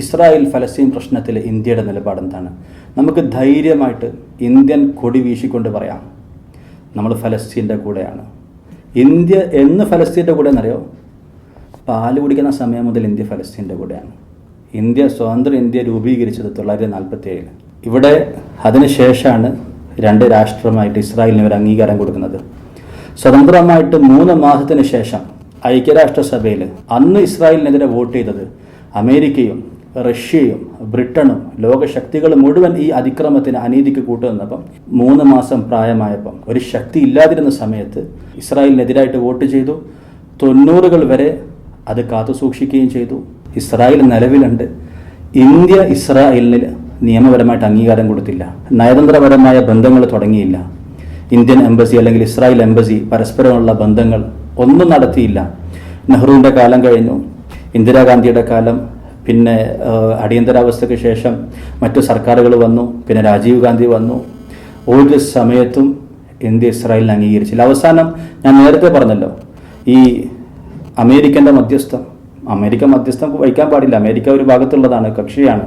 Israel ഫലസ്തീൻ പ്രശ്നത്തിൽ ഇന്ത്യയുടെ നിലപാടെന്താണ്? നമുക്ക് ധൈര്യമായിട്ട് ഇന്ത്യൻ കൊടി വീശിക്കൊണ്ട് പറയാം, നമ്മൾ ഫലസ്തീൻ്റെ കൂടെയാണ്. ഇന്ത്യ എന്ന് ഫലസ്തീൻ്റെ കൂടെ എന്നറിയോ? പാല് കുടിക്കുന്ന സമയം മുതൽ ഇന്ത്യ ഫലസ്തീൻ്റെ കൂടെയാണ്. ഇന്ത്യ സ്വതന്ത്ര ഇന്ത്യ രൂപീകരിച്ചത് 1947. ഇവിടെ അതിനുശേഷമാണ് രണ്ട് രാഷ്ട്രമായിട്ട് ഇസ്രായേലിന് ഒരു അംഗീകാരം കൊടുക്കുന്നത്. സ്വതന്ത്രമായിട്ട് 3 മാസത്തിന് ശേഷം ഐക്യരാഷ്ട്രസഭയിൽ അന്ന് ഇസ്രായേലിനെതിരെ വോട്ട് ചെയ്തത് അമേരിക്കയും റഷ്യയും ബ്രിട്ടനും ലോകശക്തികൾ മുഴുവൻ ഈ അതിക്രമത്തിന് അനീതിക്ക് കൂട്ടുവന്നപ്പം 3 മാസം പ്രായമായപ്പം ഒരു ശക്തി ഇല്ലാതിരുന്ന സമയത്ത് ഇസ്രായേലിനെതിരായിട്ട് വോട്ട് ചെയ്തു. 90കൾ വരെ അത് കാത്തു സൂക്ഷിക്കുകയും ചെയ്തു. ഇസ്രായേൽ നിലവിലുണ്ട്. ഇന്ത്യ ഇസ്രായേലിന് നിയമപരമായിട്ട് അംഗീകാരം കൊടുത്തില്ല. നയതന്ത്രപരമായ ബന്ധങ്ങൾ തുടങ്ങിയില്ല. ഇന്ത്യൻ എംബസി അല്ലെങ്കിൽ ഇസ്രായേൽ എംബസി പരസ്പരമുള്ള ബന്ധങ്ങൾ ഒന്നും നടത്തിയില്ല. നെഹ്റുവിൻ്റെ കാലം കഴിഞ്ഞു, ഇന്ദിരാഗാന്ധിയുടെ കാലം, പിന്നെ അടിയന്തരാവസ്ഥയ്ക്ക് ശേഷം മറ്റു സർക്കാരുകൾ വന്നു, പിന്നെ രാജീവ് ഗാന്ധി വന്നു. ഒരു സമയത്തും ഇന്ത്യ ഇസ്രായേലിനെ അംഗീകരിച്ചില്ല. അവസാനം ഞാൻ നേരത്തെ പറഞ്ഞല്ലോ, ഈ അമേരിക്കൻ്റെ മധ്യസ്ഥം വഹിക്കാൻ പാടില്ല. അമേരിക്ക ഒരു ഭാഗത്തുള്ളതാണ്, കക്ഷിയാണ്.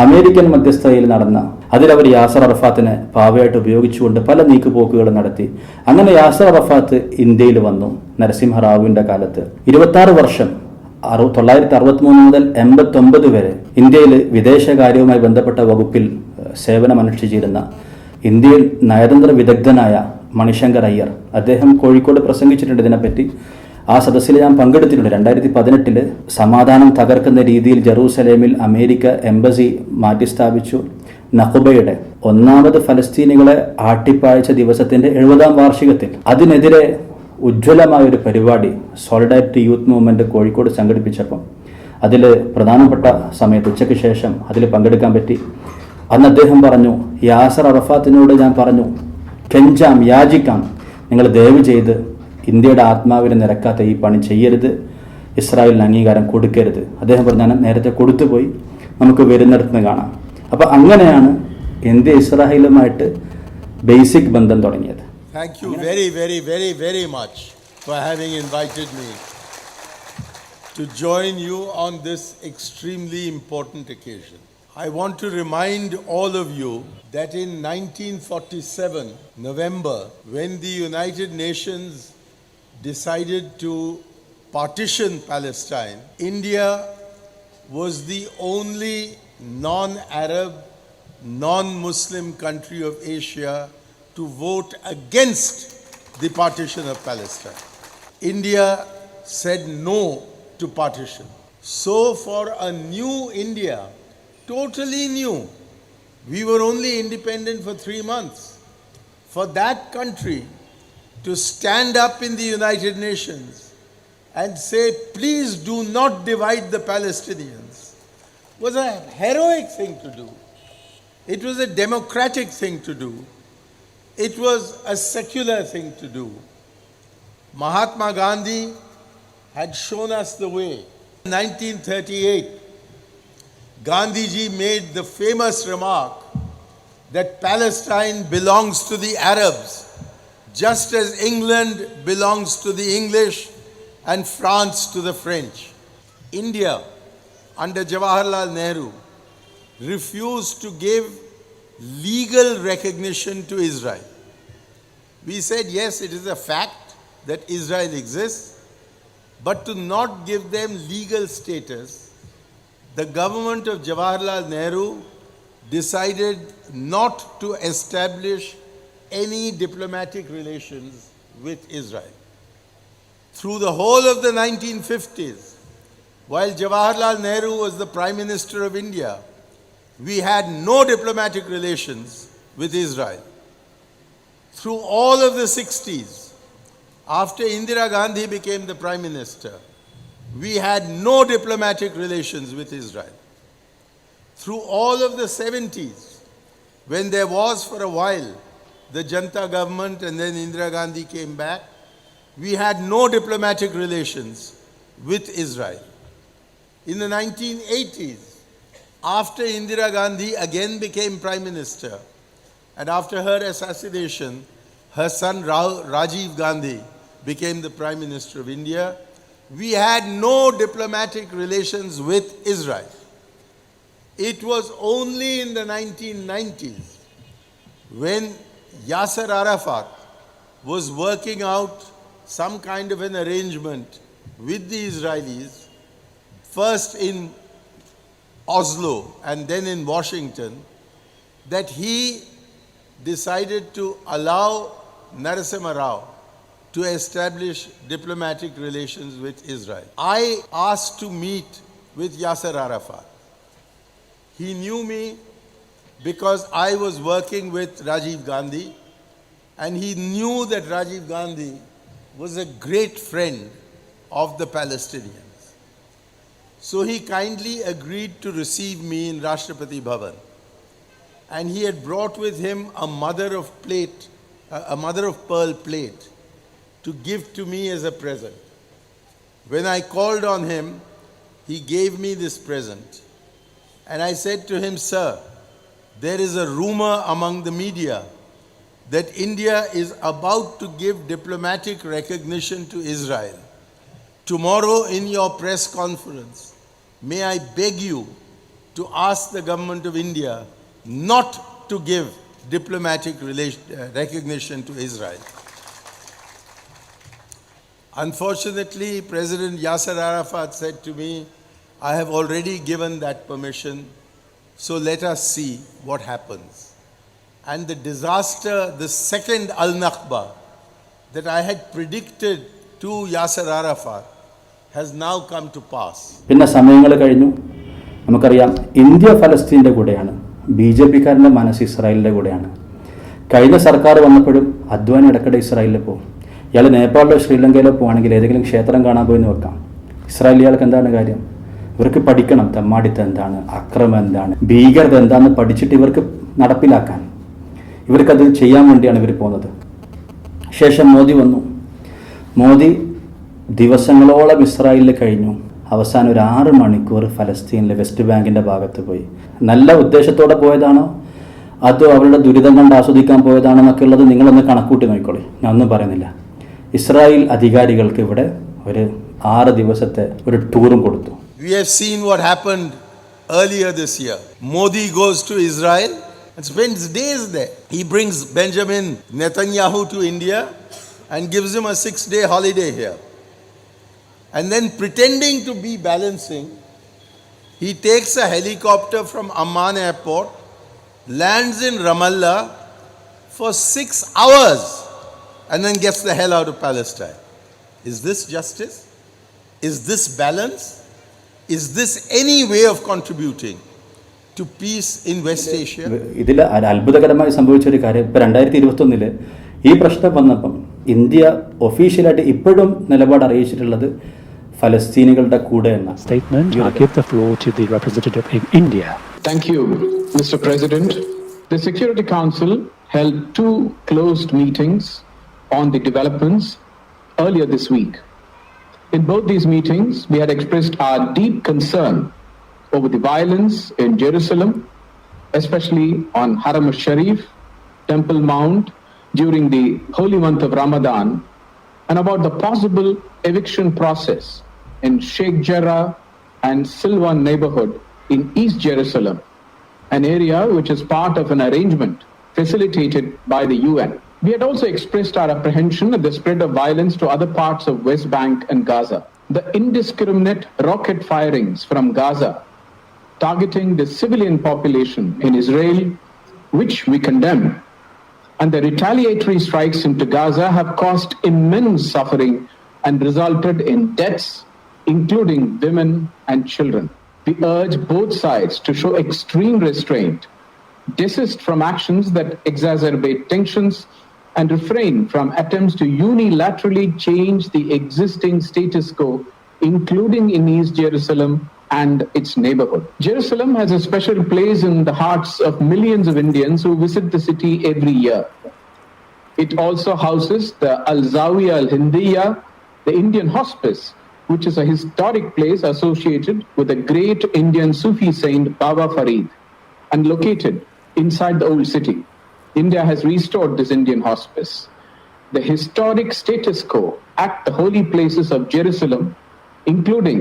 അമേരിക്കൻ മധ്യസ്ഥതയിൽ നടന്ന അതിലവർ യാസർ അറഫാത്തിനെ പാവയായിട്ട് ഉപയോഗിച്ചുകൊണ്ട് പല നീക്കുപോക്കുകൾ നടത്തി. അങ്ങനെ യാസർ അറഫാത്ത് ഇന്ത്യയിൽ വന്നു നരസിംഹറാവുവിൻ്റെ കാലത്ത്. 26 വർഷം 1963 മുതൽ 89 വരെ ഇന്ത്യയിൽ വിദേശകാര്യവുമായി ബന്ധപ്പെട്ട വകുപ്പിൽ സേവനമനുഷ്ഠിച്ചിരുന്ന ഇന്ത്യയിൽ നയതന്ത്ര വിദഗ്ധനായ മണിശങ്കർ അയ്യർ, അദ്ദേഹം കോഴിക്കോട് പ്രസംഗിച്ചിട്ടുണ്ട് ഇതിനെപ്പറ്റി. ആ സദസ്സിൽ ഞാൻ പങ്കെടുത്തിട്ടുണ്ട്. 2018 സമാധാനം തകർക്കുന്ന രീതിയിൽ ജെറൂസലേമിൽ അമേരിക്ക എംബസി മാറ്റി സ്ഥാപിച്ചു. നഖുബയുടെ 1ാമത് ഫലസ്തീനികളെ ആട്ടിപ്പായച്ച ദിവസത്തിന്റെ 70ാം വാർഷികത്തിൽ അതിനെതിരെ ഉജ്ജ്വലമായൊരു പരിപാടി സോളിഡാരിറ്റി യൂത്ത് മൂവ്മെന്റ് കോഴിക്കോട് സംഘടിപ്പിച്ചപ്പം അതിൽ പ്രധാനപ്പെട്ട സമയത്ത് ഉച്ചയ്ക്ക് ശേഷം അതിൽ പങ്കെടുക്കാൻ പറ്റി. അന്ന് അദ്ദേഹം പറഞ്ഞു, യാസർ അറഫാത്തിനോട് ഞാൻ പറഞ്ഞു, കെഞ്ചാം, യാചിക്കാം, നിങ്ങൾ ദയവ് ചെയ്ത് ഇന്ത്യയുടെ ആത്മാവിനെ നിരക്കാത്ത ഈ പണി ചെയ്യരുത്, ഇസ്രായേലിന് അംഗീകാരം കൊടുക്കരുത്. അദ്ദേഹം പറഞ്ഞു, ഞാൻ നേരത്തെ കൊടുത്തുപോയി, നമുക്ക് വരുന്നിടത്ത് കാണാം. അപ്പം അങ്ങനെയാണ് ഇന്ത്യ ഇസ്രായേലുമായിട്ട് ബേസിക് ബന്ധം തുടങ്ങിയത്. Thank you very, very, very, very much for having invited me to join you on this extremely important occasion. I want to remind all of you that in 1947, November, when the United Nations decided to partition Palestine, India was the only non-Arab, non-Muslim country of Asia to vote against the partition of Palestine. India said no to partition. So for a new India, totally new, we were only independent for 3 months. For that country to stand up in the United Nations and say, please do not divide the Palestinians, was a heroic thing to do. It was a democratic thing to do. It was a secular thing to do. Mahatma Gandhi had shown us the way. In 1938, Gandhiji made the famous remark that Palestine belongs to the Arabs, just as England belongs to the English and France to the French. India, under Jawaharlal Nehru, refused to give legal recognition to Israel. We said, yes, it is a fact that Israel exists, but to not give them legal status, the government of Jawaharlal Nehru decided not to establish any diplomatic relations with Israel. Through the whole of the 1950s, while Jawaharlal Nehru was the Prime Minister of India, we had no diplomatic relations with Israel. Through all of the 60s, after Indira Gandhi became the Prime Minister, we had no diplomatic relations with Israel. Through all of the 70s, when there was for a while the Janta government and then Indira Gandhi came back, we had no diplomatic relations with Israel. In the 1980s, after Indira Gandhi again became Prime Minister, and after her assassination, her son Rajiv Gandhi became the Prime Minister of India, we had no diplomatic relations with Israel. It was only in the 1990s when Yasser Arafat was working out some kind of an arrangement with the Israelis, first in Oslo and then in Washington, that he decided to allow Narasimha Rao to establish diplomatic relations with Israel. I asked to meet with Yasser Arafat. He knew me because I was working with Rajiv Gandhi, and he knew that Rajiv Gandhi was a great friend of the Palestinians. So he kindly agreed to receive me in Rashtrapati Bhavan. And he had brought with him a mother of pearl plate to give to me as a present. When I called on him, he gave me this present. And I said to him, "Sir, there is a rumor among the media that India is about to give diplomatic recognition to Israel. Tomorrow in your press conference, may I beg you to ask the government of India not to give diplomatic recognition to Israel." Unfortunately, President Yasser Arafat said to me, "I have already given that permission, so let us see what happens." And the disaster, the second Al-Nakba that I had predicted to Yasser Arafat has now come to pass. പിന്നെ സമയങ്ങൾ കഴിഞ്ഞു. നമുക്കറിയാം, India ഫലസ്തീൻ്റെ കൂടെയാണ്, BJP-കാരൻ്റെ മനസ്സ് ഇസ്രായേലിൻ്റെ കൂടെയാണ്. കഴിഞ്ഞ സർക്കാർ വന്നപ്പോഴും അദ്വാനി ഇടയ്ക്കിടെ ഇസ്രായേലിൽ പോകും. ഇയാൾ നേപ്പാളിലോ ശ്രീലങ്കയിലോ പോകുകയാണെങ്കിൽ ഏതെങ്കിലും ക്ഷേത്രം കാണാൻ പോയി എന്ന് വെക്കാം. ഇസ്രായേൽ ഇയാൾക്ക് എന്താണ് കാര്യം? ഇവർക്ക് പഠിക്കണം തെമ്മാടിത്തം എന്താണ്, അക്രമം എന്താണ്, ഭീകരത എന്താണെന്ന് പഠിച്ചിട്ട് ഇവർക്ക് നടപ്പിലാക്കാൻ, ഇവർക്കത് ചെയ്യാൻ വേണ്ടിയാണ് ഇവർ പോകുന്നത്. ശേഷം മോദി വന്നു. മോദി ദിവസങ്ങളോളം ഇസ്രായേലിൽ കഴിഞ്ഞു. അവസാനം ഒരു 6 മണിക്കൂർ ഫലസ്തീനിലെ വെസ്റ്റ് ബാങ്കിൻ്റെ ഭാഗത്ത് പോയി. നല്ല ഉദ്ദേശത്തോടെ പോയതാണോ അതോ അവരുടെ ദുരിതം കണ്ട് ആസ്വദിക്കാൻ പോയതാണോ എന്നൊക്കെ ഉള്ളത് നിങ്ങളൊന്ന് കണക്കൂട്ടി നോക്കിക്കോളി. ഞാൻ ഒന്നും പറയുന്നില്ല. ഇസ്രായേൽ അധികാരികൾക്ക് ഇവിടെ ഒരു 6 ദിവസത്തെ ഒരു ടൂറും കൊടുത്തു. We have seen what happened earlier this year. Modi goes to Israel and spends days there. He brings Benjamin Netanyahu to India and gives him a 6-day holiday here. And then, pretending to be balancing, he takes a helicopter from Amman airport, lands in Ramallah for 6 hours, and then gets the hell out of Palestine. Is this justice? Is this balance? Is this any way of contributing to peace in West Asia? ഇതിൽ അത്ഭുതകരമായി സംഭവിച്ചൊരു കാര്യം, ഇപ്പോൾ 2021 ഈ പ്രശ്നം വന്നപ്പം India ഒഫീഷ്യലായിട്ട് ഇപ്പോഴും നിലപാട് അറിയിച്ചിട്ടുള്ളത് ഫലസ്തീനികളുടെ കൂടെ എന്ന statement. I give the floor to the representative in India. Thank you, Mr. President. The Security Council held 2 closed meetings on the developments earlier this week. In both these meetings, we had expressed our deep concern over the violence in Jerusalem, especially on Haram al-Sharif, Temple Mount, during the holy month of Ramadan, and about the possible eviction process in Sheikh Jarrah and Silwan neighborhood in East Jerusalem, an area which is part of an arrangement facilitated by the UN. We had also expressed our apprehension at the spread of violence to other parts of West Bank and Gaza. The indiscriminate rocket firings from Gaza targeting the civilian population in Israel, which we condemn, and the retaliatory strikes into Gaza have caused immense suffering and resulted in deaths, including women and children. We urge both sides to show extreme restraint, desist from actions that exacerbate tensions, and refrain from attempts to unilaterally change the existing status quo, including in East Jerusalem and its neighborhood. Jerusalem has a special place in the hearts of millions of Indians who visit the city every year. It also houses the Al-Zawiya Al-Hindiya, the Indian hospice, which is a historic place associated with the great Indian Sufi saint Baba Farid and located inside the old city. India has restored this Indian hospice. The historic status quo at the holy places of Jerusalem, including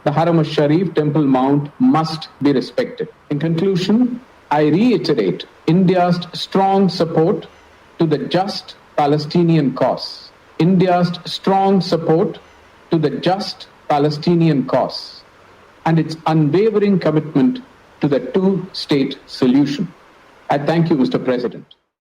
the Haram al-Sharif Temple Mount must be respected. In conclusion, I reiterate India's strong support to the just Palestinian cause. India's strong support to the just Palestinian cause and its unwavering commitment to the two-state solution. I thank you, Mr. President.